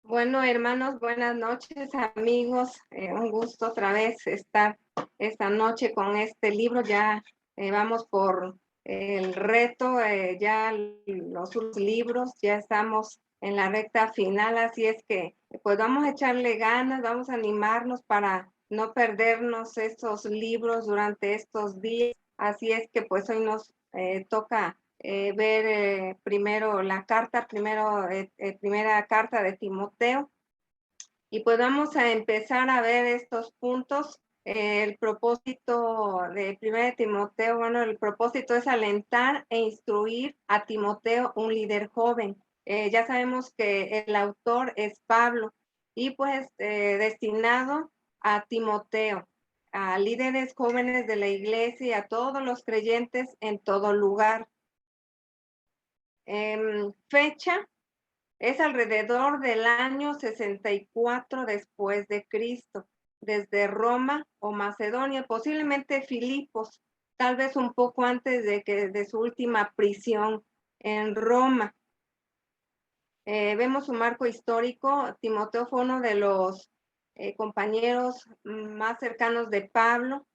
Bueno, hermanos, buenas noches, amigos. Un gusto otra vez estar esta noche con este libro. Ya vamos por el reto, ya los últimos libros, ya estamos en la recta final, así es que pues vamos a echarle ganas, vamos a animarnos para no perdernos estos libros durante estos días. Así es que pues hoy nos toca ver primero la carta, primera carta de Timoteo. Y pues vamos a empezar a ver estos puntos. El propósito de primera de Timoteo, bueno, el propósito es alentar e instruir a Timoteo, un líder joven. Ya sabemos que el autor es Pablo y pues destinado a Timoteo, a líderes jóvenes de la iglesia y a todos los creyentes en todo lugar. Fecha es alrededor del año 64 después de Cristo, desde Roma o Macedonia, posiblemente Filipos, tal vez un poco antes de su última prisión en Roma. Vemos un marco histórico. Timoteo fue uno de los compañeros más cercanos de Pablo.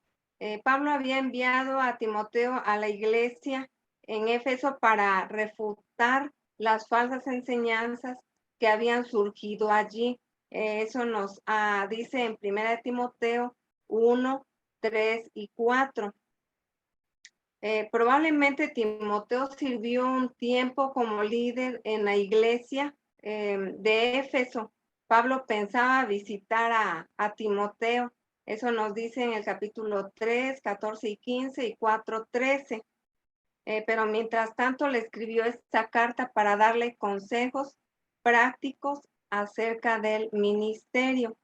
Pablo había enviado a Timoteo a la iglesia en Éfeso para refutar las falsas enseñanzas que habían surgido allí. Eso nos dice en 1 Timoteo 1, 3 y 4. Probablemente Timoteo sirvió un tiempo como líder en la iglesia de Éfeso. Pablo pensaba visitar a Timoteo. Eso nos dice en el capítulo 3, 14 y 15 y 4, 13. Pero mientras tanto le escribió esta carta para darle consejos prácticos acerca del ministerio.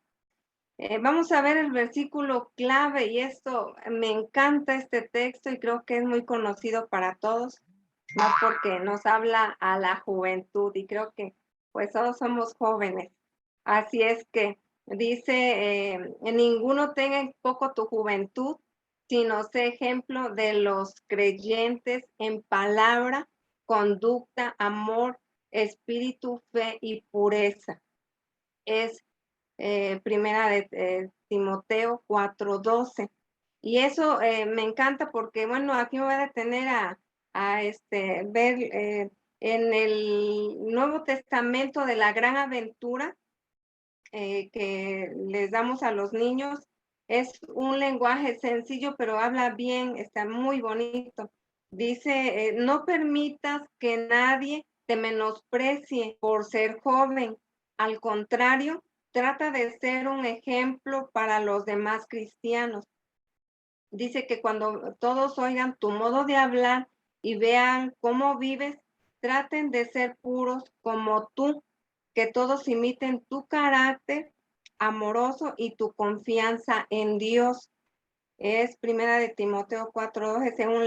Vamos a ver el versículo clave y esto, me encanta este texto y creo que es muy conocido para todos, no porque nos habla a la juventud y creo que pues todos somos jóvenes. Así es que dice, en ninguno tenga en poco tu juventud, sino sé ejemplo de los creyentes en palabra, conducta, amor, espíritu, fe y pureza. Es primera de Timoteo 4:12. Y eso me encanta porque, bueno, aquí me voy a detener a ver en el Nuevo Testamento de la gran aventura que les damos a los niños. Es un lenguaje sencillo, pero habla bien, está muy bonito. Dice, no permitas que nadie te menosprecie por ser joven. Al contrario, trata de ser un ejemplo para los demás cristianos. Dice que cuando todos oigan tu modo de hablar y vean cómo vives, traten de ser puros como tú, que todos imiten tu carácter amoroso y tu confianza en Dios. Es primera de Timoteo 4:12, según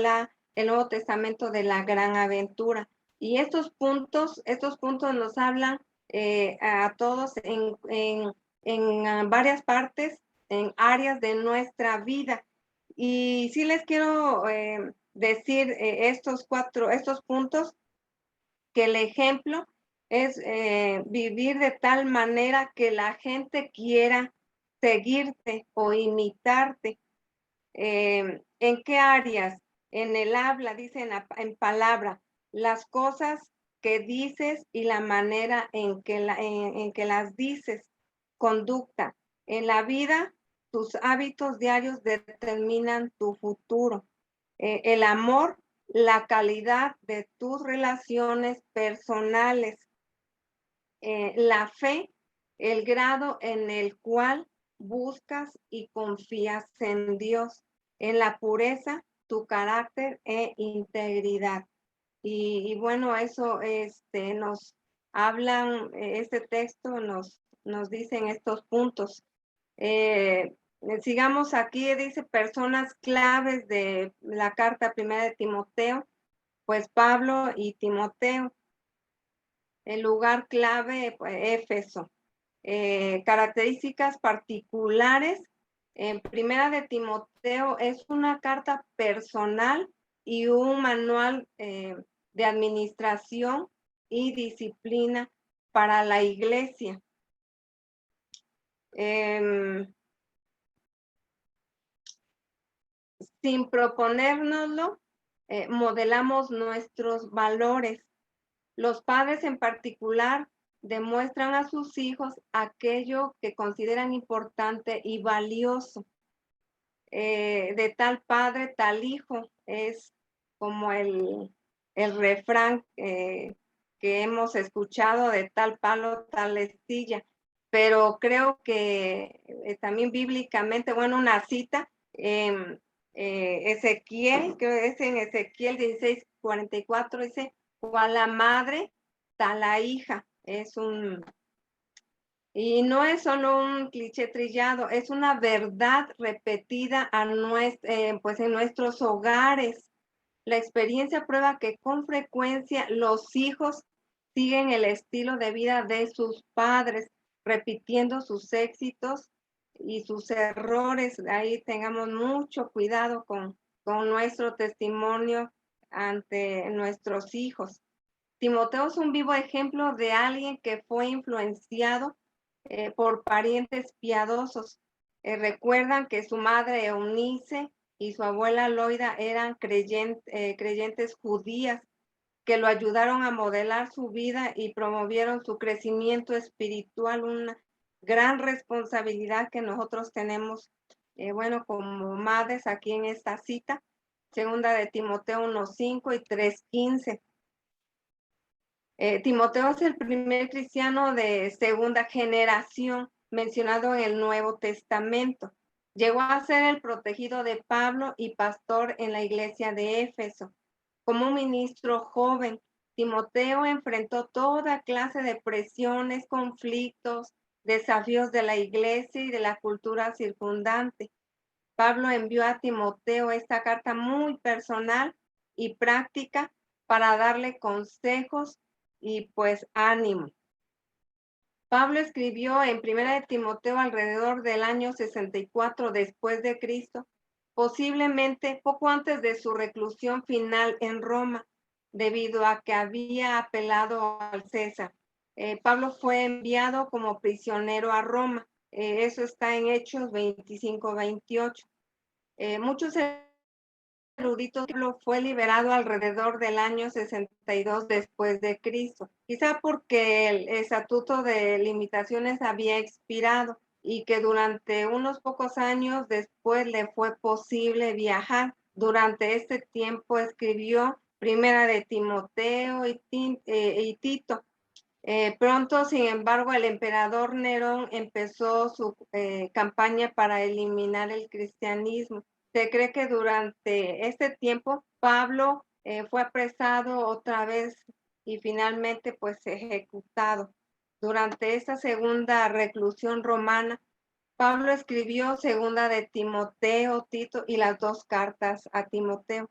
el Nuevo Testamento de la Gran Aventura. Y estos puntos nos hablan a todos en varias partes, en áreas de nuestra vida. Y sí les quiero decir estos puntos, que el ejemplo es vivir de tal manera que la gente quiera seguirte o imitarte. ¿En qué áreas? En el habla, dice en palabra, las cosas que dices y la manera en que las dices, conducta. En la vida, tus hábitos diarios determinan tu futuro. El amor, la calidad de tus relaciones personales. La fe, el grado en el cual buscas y confías en Dios, en la pureza, tu carácter e integridad. Y bueno, eso nos hablan, este texto nos dicen estos puntos. Sigamos aquí, dice personas claves de la carta primera de Timoteo, pues Pablo y Timoteo. El lugar clave, pues, Éfeso. Características particulares. En primera de Timoteo es una carta personal y un manual de administración y disciplina para la iglesia. sin proponérnoslo, modelamos nuestros valores. Los padres en particular demuestran a sus hijos aquello que consideran importante y valioso. De tal padre, tal hijo, es como el refrán que hemos escuchado, de tal palo, tal astilla. Pero creo que también bíblicamente, bueno, una cita, Ezequiel, creo que es en Ezequiel 16:44, dice, cual la madre, tal la hija. Y no es solo un cliché trillado, es una verdad repetida pues en nuestros hogares. La experiencia prueba que con frecuencia los hijos siguen el estilo de vida de sus padres, repitiendo sus éxitos y sus errores. Ahí tengamos mucho cuidado con nuestro testimonio ante nuestros hijos. Timoteo es un vivo ejemplo de alguien que fue influenciado por parientes piadosos. Recuerdan que su madre Eunice y su abuela Loida eran creyentes judías que lo ayudaron a modelar su vida y promovieron su crecimiento espiritual, una gran responsabilidad que nosotros tenemos, bueno, como madres aquí en esta cita, segunda de Timoteo 1:5 y 3:15. Timoteo es el primer cristiano de segunda generación mencionado en el Nuevo Testamento. Llegó a ser el protegido de Pablo y pastor en la iglesia de Éfeso. Como un ministro joven, Timoteo enfrentó toda clase de presiones, conflictos, desafíos de la iglesia y de la cultura circundante. Pablo envió a Timoteo esta carta muy personal y práctica para darle consejos y pues ánimo. Pablo escribió en Primera de Timoteo alrededor del año 64 después de Cristo, posiblemente poco antes de su reclusión final en Roma, debido a que había apelado al César. Pablo fue enviado como prisionero a Roma. Eso está en Hechos 25-28. Muchos eruditos, Pablo fue liberado alrededor del año 62 después de Cristo, quizá porque el estatuto de limitaciones había expirado y que durante unos pocos años después le fue posible viajar. Durante este tiempo escribió Primera de Timoteo y Tito. Pronto, sin embargo, el emperador Nerón empezó su campaña para eliminar el cristianismo. Se cree que durante este tiempo Pablo fue apresado otra vez y finalmente pues ejecutado. Durante esta segunda reclusión romana, Pablo escribió segunda de Timoteo, Tito y las dos cartas a Timoteo.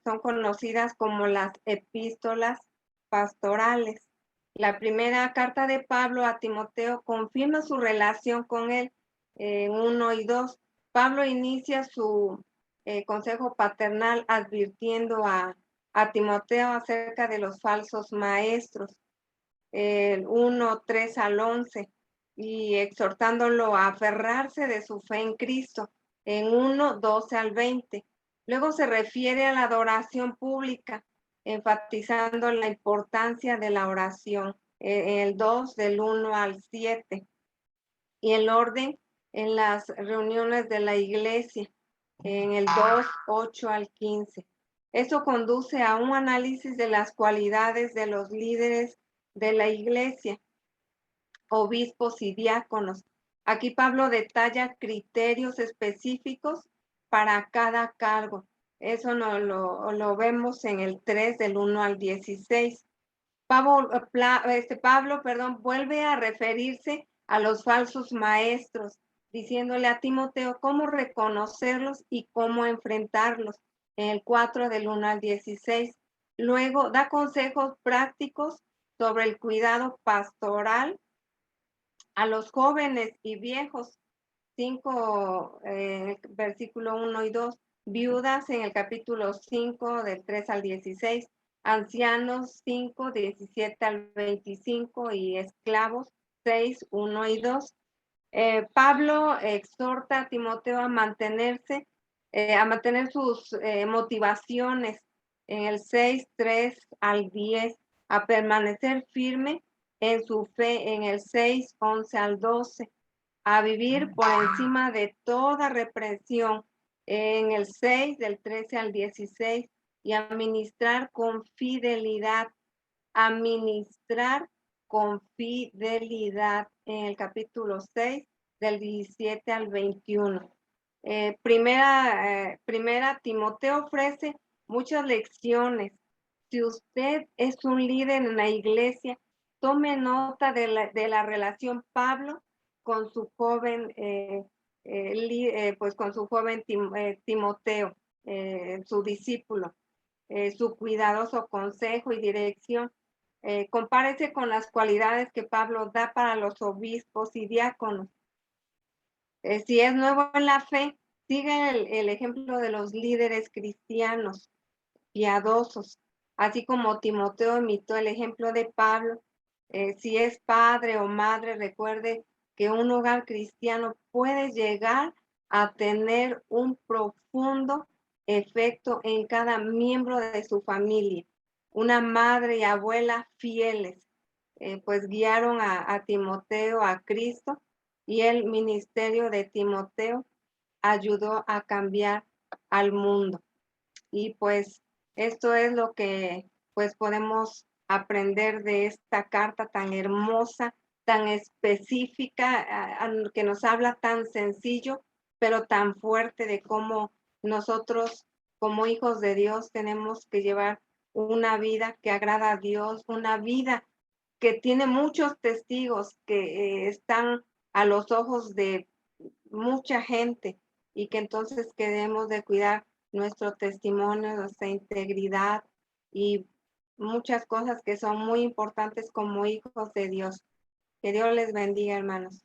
Son conocidas como las epístolas pastorales. La primera carta de Pablo a Timoteo confirma su relación con él en 1 y 2. Pablo inicia su consejo paternal advirtiendo a Timoteo acerca de los falsos maestros, el 1:3-11, y exhortándolo a aferrarse de su fe en Cristo, en 1:12-20. Luego se refiere a la adoración pública, enfatizando la importancia de la oración, el 2 del 1-7, y el orden en las reuniones de la iglesia, en el 2:8-15. Eso conduce a un análisis de las cualidades de los líderes de la iglesia, obispos y diáconos. Aquí Pablo detalla criterios específicos para cada cargo. Eso lo vemos en el 3 del 1-16. Pablo, vuelve a referirse a los falsos maestros, diciéndole a Timoteo cómo reconocerlos y cómo enfrentarlos, en el 4 del 1-16. Luego da consejos prácticos sobre el cuidado pastoral a los jóvenes y viejos, 5, versículo 1 y 2, viudas en el capítulo 5, del 3-16, ancianos 5, 17-25 y esclavos 6, 1 y 2. Pablo exhorta a Timoteo a mantener sus motivaciones en el 6, 3 al 10, a permanecer firme en su fe en el 6, 11 al 12, a vivir por encima de toda represión en el 6, del 13 al 16, y a ministrar con fidelidad, en el capítulo 6, del 17 al 21. Primera Timoteo ofrece muchas lecciones. Si usted es un líder en la iglesia, tome nota de la relación Pablo con su joven, pues con su joven Timoteo, su discípulo, su cuidadoso consejo y dirección. Compárese con las cualidades que Pablo da para los obispos y diáconos. Si es nuevo en la fe, siga el ejemplo de los líderes cristianos piadosos, así como Timoteo imitó el ejemplo de Pablo. Si es padre o madre, recuerde que un hogar cristiano puede llegar a tener un profundo efecto en cada miembro de su familia. Una madre y abuela fieles, pues guiaron a Timoteo a Cristo, y el ministerio de Timoteo ayudó a cambiar al mundo. Y pues esto es lo que pues podemos aprender de esta carta tan hermosa, tan específica, que nos habla tan sencillo, pero tan fuerte, de cómo nosotros como hijos de Dios tenemos que llevar una vida que agrada a Dios, una vida que tiene muchos testigos que están a los ojos de mucha gente, y que entonces queremos de cuidar nuestro testimonio, nuestra integridad y muchas cosas que son muy importantes como hijos de Dios. Que Dios les bendiga, hermanos.